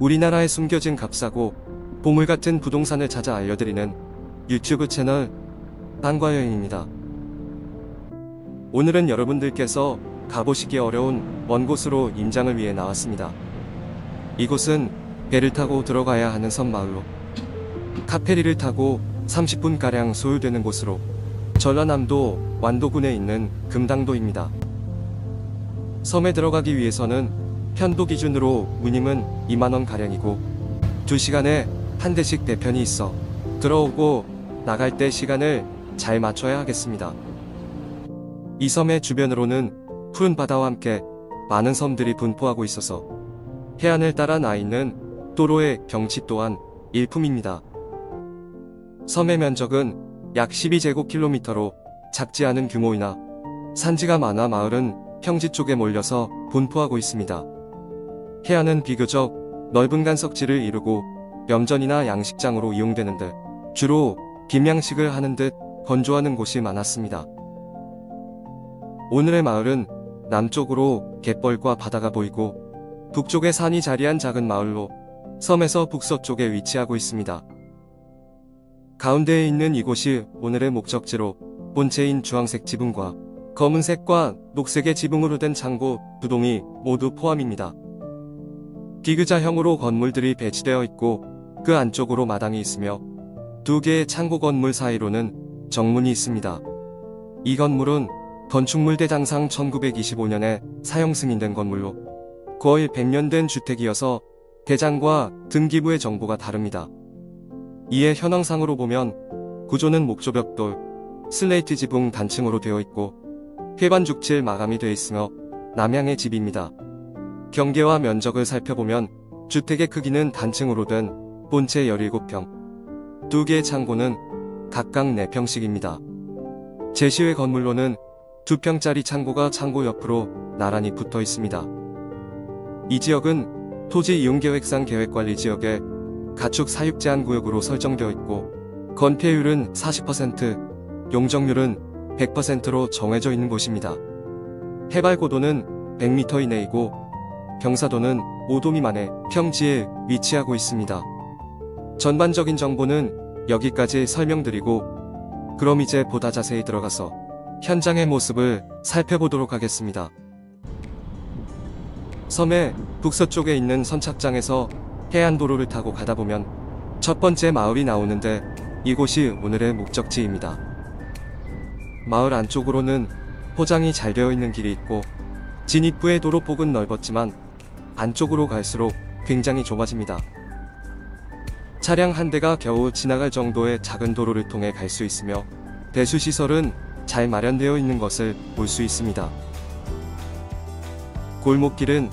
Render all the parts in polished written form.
우리나라에 숨겨진 값싸고 보물같은 부동산을 찾아 알려드리는 유튜브 채널 방과여행입니다. 오늘은 여러분들께서 가보시기 어려운 먼 곳으로 임장을 위해 나왔습니다. 이곳은 배를 타고 들어가야 하는 섬 마을로 카페리를 타고 30분가량 소요되는 곳으로 전라남도 완도군에 있는 금당도입니다. 섬에 들어가기 위해서는 편도 기준으로 운임은 2만원가량이고 2시간에 한 대씩 배편이 있어 들어오고 나갈 때 시간을 잘 맞춰야 하겠습니다. 이 섬의 주변으로는 푸른 바다와 함께 많은 섬들이 분포하고 있어서 해안을 따라 나 있는 도로의 경치 또한 일품입니다. 섬의 면적은 약 12제곱킬로미터로 작지 않은 규모이나 산지가 많아 마을은 평지 쪽에 몰려서 분포하고 있습니다. 해안은 비교적 넓은 간석지를 이루고 염전이나 양식장으로 이용되는데 주로 김양식을 하는 듯 건조하는 곳이 많았습니다. 오늘의 마을은 남쪽으로 갯벌과 바다가 보이고 북쪽에 산이 자리한 작은 마을로 섬에서 북서쪽에 위치하고 있습니다. 가운데에 있는 이곳이 오늘의 목적지로 본체인 주황색 지붕과 검은색과 녹색의 지붕으로 된 창고 2동이 모두 포함입니다. 디귿자형으로 건물들이 배치되어 있고 그 안쪽으로 마당이 있으며 2개의 창고 건물 사이로는 정문이 있습니다. 이 건물은 건축물 대장상 1925년에 사용 승인된 건물로 거의 100년 된 주택이어서 대장과 등기부의 정보가 다릅니다. 이에 현황상으로 보면 구조는 목조벽돌, 슬레이트 지붕 단층으로 되어 있고 회관 죽칠 마감이 되어 있으며 남향의 집입니다. 경계와 면적을 살펴보면 주택의 크기는 단층으로 된 본체 17평, 2개의 창고는 각각 4평씩입니다. 제시외 건물로는 2평짜리 창고가 창고 옆으로 나란히 붙어 있습니다. 이 지역은 토지 이용계획상 계획관리지역에 가축 사육 제한 구역으로 설정되어 있고 건폐율은 40%, 용적률은 100%로 정해져 있는 곳입니다. 해발 고도는 100m 이내이고 경사도는 5도 미만의 평지에 위치하고 있습니다. 전반적인 정보는 여기까지 설명드리고 그럼 이제 보다 자세히 들어가서 현장의 모습을 살펴보도록 하겠습니다. 섬의 북서쪽에 있는 선착장에서 해안도로를 타고 가다보면 첫 번째 마을이 나오는데 이곳이 오늘의 목적지입니다. 마을 안쪽으로는 포장이 잘 되어 있는 길이 있고 진입구의 도로폭은 넓었지만 안쪽으로 갈수록 굉장히 좁아집니다. 차량 한 대가 겨우 지나갈 정도의 작은 도로를 통해 갈 수 있으며 배수시설은 잘 마련되어 있는 것을 볼 수 있습니다. 골목길은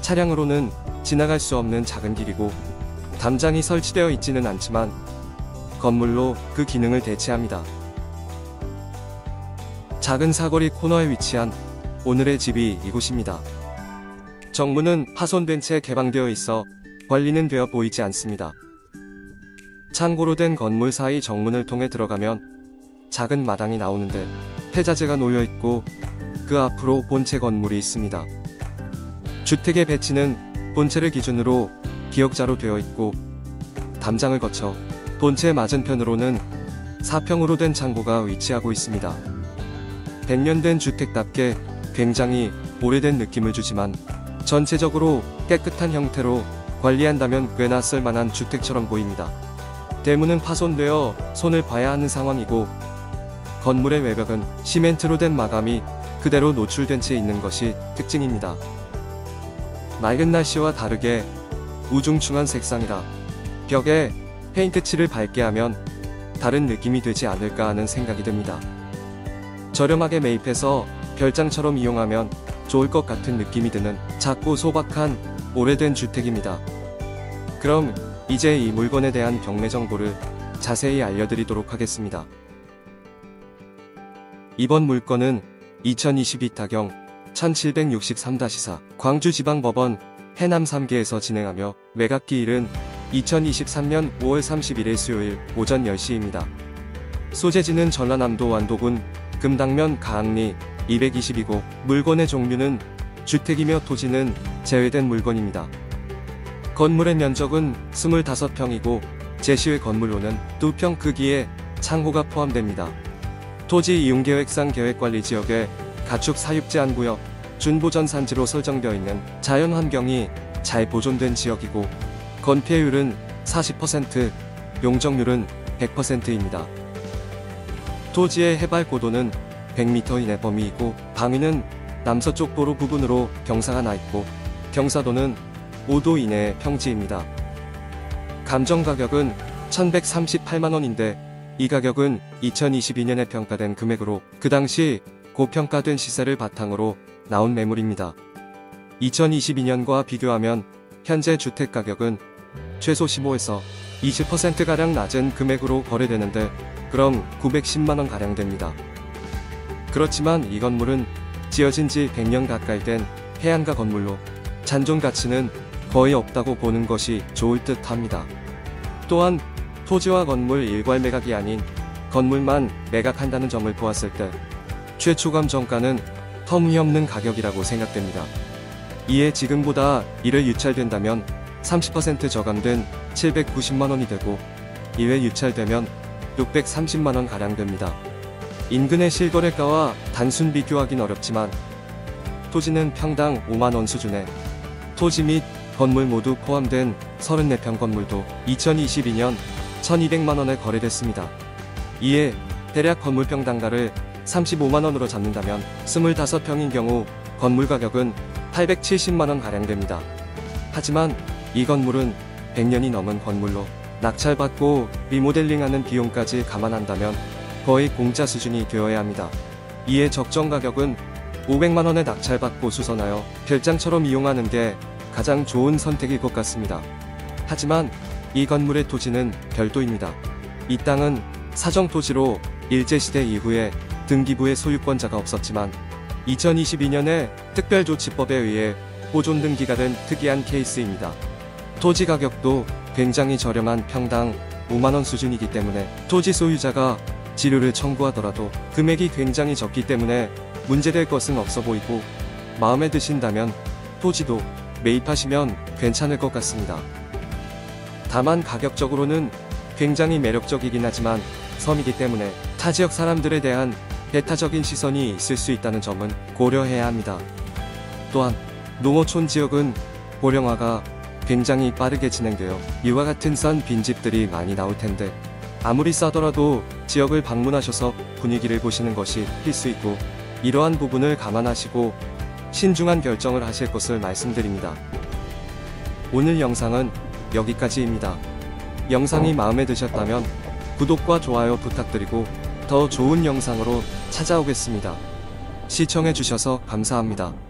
차량으로는 지나갈 수 없는 작은 길이고 담장이 설치되어 있지는 않지만 건물로 그 기능을 대체합니다. 작은 사거리 코너에 위치한 오늘의 집이 이곳입니다. 정문은 파손된 채 개방되어 있어 관리는 되어 보이지 않습니다. 창고로 된 건물 사이 정문을 통해 들어가면 작은 마당이 나오는데 폐자재가 놓여있고 그 앞으로 본체 건물이 있습니다. 주택의 배치는 본체를 기준으로 기역자로 되어 있고 담장을 거쳐 본체 맞은편으로는 4평으로 된 창고가 위치하고 있습니다. 100년 된 주택답게 굉장히 오래된 느낌을 주지만 전체적으로 깨끗한 형태로 관리한다면 꽤나 쓸만한 주택처럼 보입니다. 대문은 파손되어 손을 봐야 하는 상황이고 건물의 외벽은 시멘트로 된 마감이 그대로 노출된 채 있는 것이 특징입니다. 맑은 날씨와 다르게 우중충한 색상이라 벽에 페인트칠을 밝게 하면 다른 느낌이 되지 않을까 하는 생각이 듭니다. 저렴하게 매입해서 별장처럼 이용하면 좋을 것 같은 느낌이 드는 작고 소박한 오래된 주택입니다. 그럼 이제 이 물건에 대한 경매 정보를 자세히 알려드리도록 하겠습니다. 이번 물건은 2022 타경 1763-4 광주지방법원 해남 3개에서 진행하며 매각기일은 2023년 5월 31일 수요일 오전 10시입니다. 소재지는 전라남도 완도군 금당면 가항리 222고 물건의 종류는 주택이며 토지는 제외된 물건입니다. 건물의 면적은 25평이고 제시의 건물로는 2평 크기의 창호가 포함됩니다. 토지 이용계획상 계획관리지역에 가축 사육제한구역, 준보전산지로 설정되어 있는 자연환경이 잘 보존된 지역이고 건폐율은 40%, 용적률은 100%입니다. 토지의 해발 고도는 100m 이내 범위이고 방위는 남서쪽 도로 부근으로 경사가 나있고 경사도는 5도 이내의 평지입니다. 감정가격은 1138만원인데 이 가격은 2022년에 평가된 금액으로 그 당시 고평가된 시세를 바탕으로 나온 매물입니다. 2022년과 비교하면 현재 주택가격은 최소 15에서 20%가량 낮은 금액으로 거래되는데 그럼 910만원가량 됩니다. 그렇지만 이 건물은 지어진 지 100년 가까이 된 해안가 건물로 잔존 가치는 거의 없다고 보는 것이 좋을 듯 합니다. 또한 토지와 건물 일괄 매각이 아닌 건물만 매각한다는 점을 보았을 때 최초감 정가는 터무니없는 가격이라고 생각됩니다. 이에 지금보다 1회 유찰된다면 30% 저감된 790만원이 되고 2회 유찰되면 630만원가량 됩니다. 인근의 실거래가와 단순 비교하긴 어렵지만 토지는 평당 5만원 수준에 토지 및 건물 모두 포함된 34평 건물도 2022년 1200만원에 거래됐습니다. 이에 대략 건물평 단가를 35만원으로 잡는다면 25평인 경우 건물 가격은 870만원가량 됩니다. 하지만 이 건물은 100년이 넘은 건물로 낙찰받고 리모델링하는 비용까지 감안한다면 거의 공짜 수준이 되어야 합니다. 이에 적정 가격은 500만원에 낙찰받고 수선하여 별장처럼 이용하는 게 가장 좋은 선택일 것 같습니다. 하지만 이 건물의 토지는 별도입니다. 이 땅은 사정토지로 일제시대 이후에 등기부의 소유권자가 없었지만 2022년에 특별조치법에 의해 보존 등기가 된 특이한 케이스입니다. 토지 가격도 굉장히 저렴한 평당 5만원 수준이기 때문에 토지 소유자가 지료를 청구하더라도 금액이 굉장히 적기 때문에 문제될 것은 없어 보이고 마음에 드신다면 토지도 매입하시면 괜찮을 것 같습니다. 다만 가격적으로는 굉장히 매력적이긴 하지만 섬이기 때문에 타 지역 사람들에 대한 배타적인 시선이 있을 수 있다는 점은 고려해야 합니다. 또한 농어촌 지역은 고령화가 굉장히 빠르게 진행되어 이와 같은 싼 빈집들이 많이 나올 텐데 아무리 싸더라도 지역을 방문하셔서 분위기를 보시는 것이 필수이고 이러한 부분을 감안하시고 신중한 결정을 하실 것을 말씀드립니다. 오늘 영상은 여기까지입니다. 영상이 마음에 드셨다면 구독과 좋아요 부탁드리고 더 좋은 영상으로 찾아오겠습니다. 시청해주셔서 감사합니다.